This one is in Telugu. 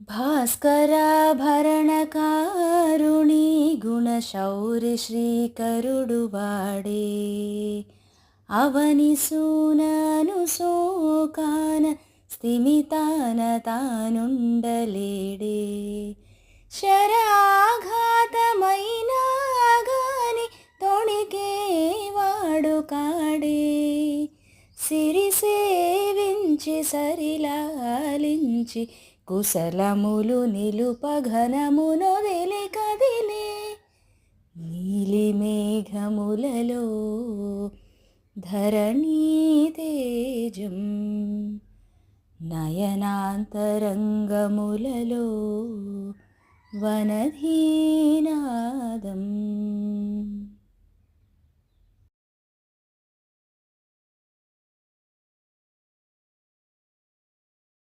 భాస్కరాభరణకారుణి గుణశౌరి శ్రీకరుడు వాడే అవని సూనను సోకాన స్థిమితాన తానుండలేడే శరాఘాతమైనా గాని తొణికేవాడు కాడే సిరి సేవించి సరిలాలించి కుశలములు నిలుపఘనమునొదిలి కదిలే నీలి మేఘములలో ధరణీ తేజం నయనాంతరంగములలో వనధీనాదం.